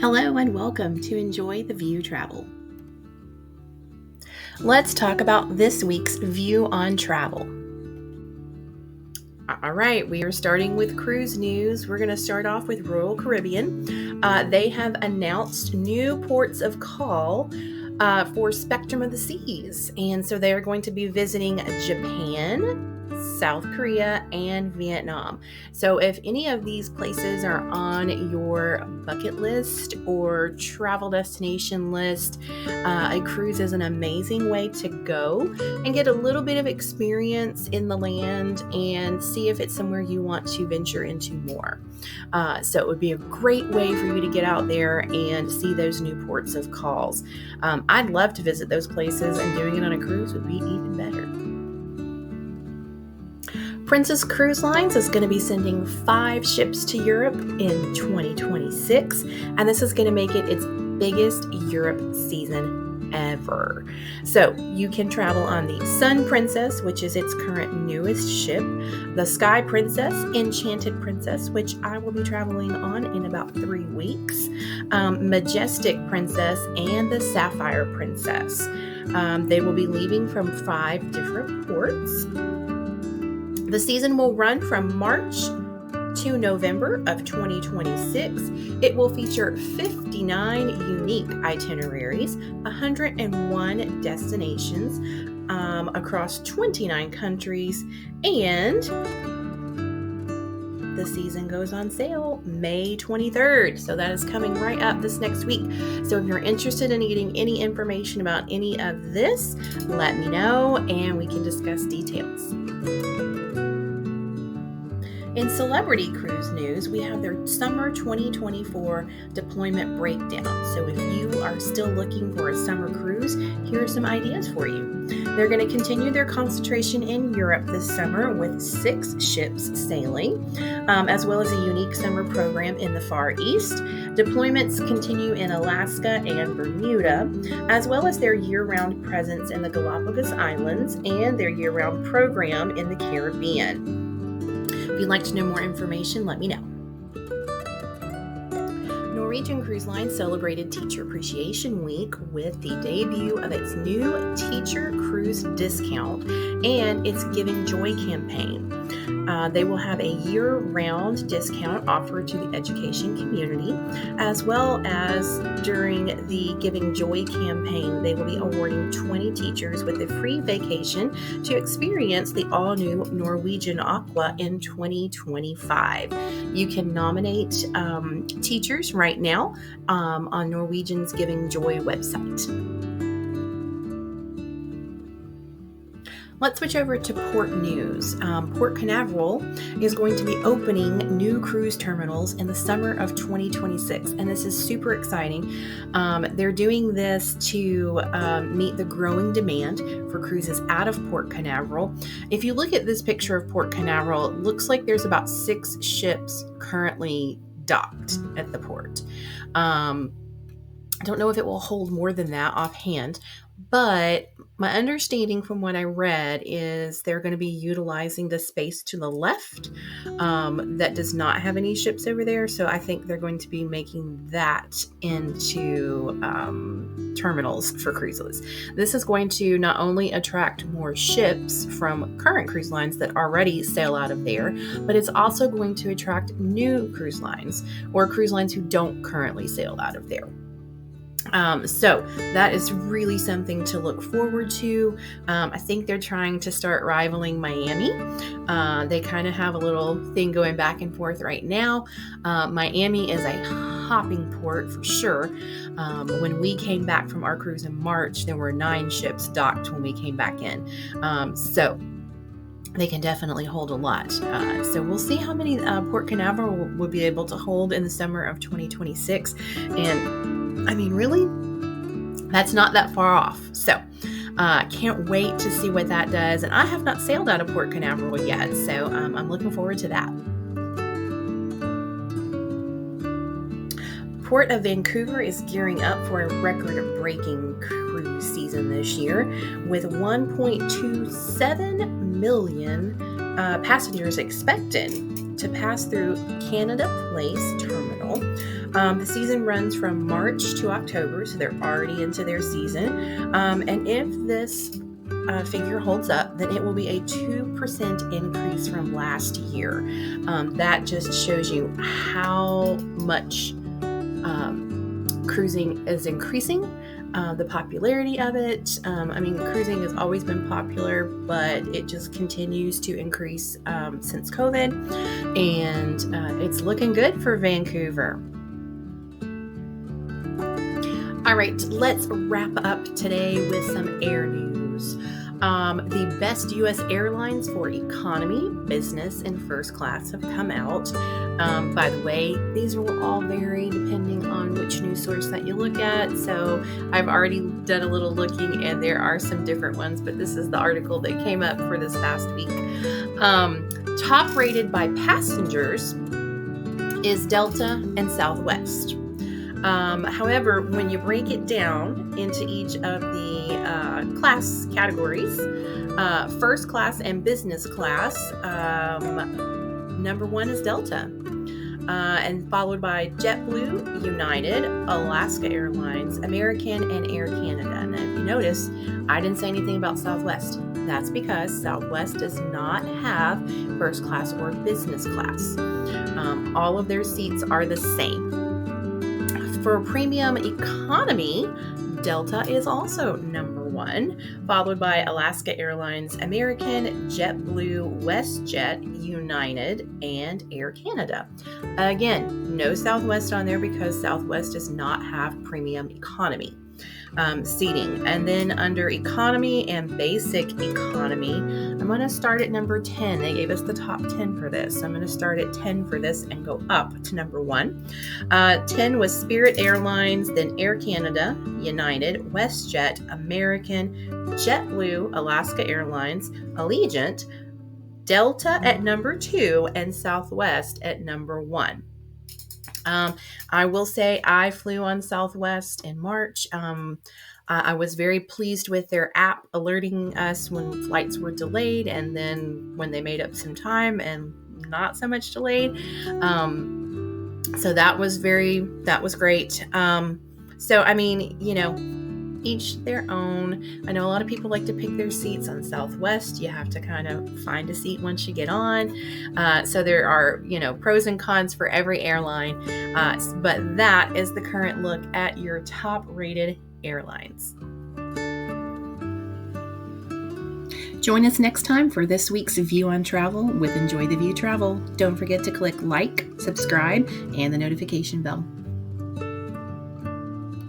Hello and welcome to Enjoy the View Travel. Let's talk about this week's View on Travel. All right, we are starting with cruise news. We're going to start off with Royal Caribbean. They have announced new ports of call for Spectrum of the Seas. And so they are going to be visiting Japan, South Korea, and Vietnam. So if any of these places are on your bucket list or travel destination list, a cruise is an amazing way to go and get a little bit of experience in the land and see if it's somewhere you want to venture into more. So it would be a great way for you to get out there and see those new ports of calls. I'd love to visit those places, and doing it on a cruise would be even better. Princess Cruise Lines is going to be sending 5 ships to Europe in 2026, and this is going to make it its biggest Europe season ever. So you can travel on the Sun Princess, which is its current newest ship, the Sky Princess, Enchanted Princess, which I will be traveling on in about 3 weeks, Majestic Princess, and the Sapphire Princess. They will be leaving from 5 different ports. The season will run from March to November of 2026. It will feature 59 unique itineraries, 101 destinations across 29 countries, and the season goes on sale May 23rd. So that is coming right up this next week. So if you're interested in getting any information about any of this, let me know and we can discuss details. In celebrity cruise news, we have their summer 2024 deployment breakdown. So if you are still looking for a summer cruise, here are some ideas for you. They're going to continue their concentration in Europe this summer with 6 ships sailing, as well as a unique summer program in the Far East. Deployments continue in Alaska and Bermuda, as well as their year-round presence in the Galapagos Islands and their year-round program in the Caribbean. If you'd like to know more information, let me know. Norwegian Cruise Line celebrated Teacher Appreciation Week with the debut of its new Teacher Cruise Discount and its Giving Joy campaign. They will have a year-round discount offered to the education community, as well as during the Giving Joy campaign, they will be awarding 20 teachers with a free vacation to experience the all-new Norwegian Aqua in 2025. You can nominate teachers right now on Norwegian's Giving Joy website. Let's switch over to port news. Port Canaveral is going to be opening new cruise terminals in the summer of 2026, and this is super exciting. They're doing this to meet the growing demand for cruises out of Port Canaveral. If you look at this picture of Port Canaveral, it looks like there's about 6 ships currently docked at the port. I don't know if it will hold more than that offhand, but my understanding from what I read is they're going to be utilizing the space to the left that does not have any ships over there. So I think they're going to be making that into terminals for cruises. This is going to not only attract more ships from current cruise lines that already sail out of there, but it's also going to attract new cruise lines or cruise lines who don't currently sail out of there. So that is really something to look forward to. I think they're trying to start rivaling Miami. They kind of have a little thing going back and forth right now. Miami is a hopping port for sure. When we came back from our cruise in March, there were 9 ships docked when we came back in. So they can definitely hold a lot. So we'll see how many Port Canaveral will be able to hold in the summer of 2026. And I mean, really, that's not that far off. So can't wait to see what that does. And I have not sailed out of Port Canaveral yet, so I'm looking forward to that. Port of Vancouver is gearing up for a record-breaking cruise season this year with 1.27 million passengers expected to pass through Canada Place Terminal. The season runs from March to October, so they're already into their season. And if this figure holds up, then it will be a 2% increase from last year. That just shows you how much cruising is increasing, the popularity of it. Cruising has always been popular, but it just continues to increase since COVID, and it's looking good for Vancouver. All right, let's wrap up today with some air news. The best U.S. airlines for economy, business, and first class have come out. By the way, these will all vary depending on which news source that you look at. So I've already done a little looking, and there are some different ones, but this is the article that came up for this past week. Top rated by passengers is Delta and Southwest. However, when you break it down into each of the class categories, first class and business class, number one is Delta, and followed by JetBlue, United, Alaska Airlines, American, and Air Canada. Now, if you notice, I didn't say anything about Southwest. That's because Southwest does not have first class or business class. All of their seats are the same. For premium economy, Delta is also number one, followed by Alaska Airlines, American, JetBlue, WestJet, United, and Air Canada. Again, no Southwest on there because Southwest does not have premium economy seating. And then under economy and basic economy, I'm going to start at number 10. They gave us the top 10 for this. So I'm going to start at 10 for this and go up to number 1. 10 was Spirit Airlines, then Air Canada, United, WestJet, American, JetBlue, Alaska Airlines, Allegiant, Delta at number 2, and Southwest at number 1. I will say I flew on Southwest in March. I was very pleased with their app alerting us when flights were delayed, and then when they made up some time and not so much delayed. So that was great. Each their own. I know a lot of people like to pick their seats on Southwest. You have to kind of find a seat once you get on. So there are, pros and cons for every airline. But that is the current look at your top rated airlines. Join us next time for this week's View on Travel with Enjoy the View Travel. Don't forget to click like, subscribe, and the notification bell.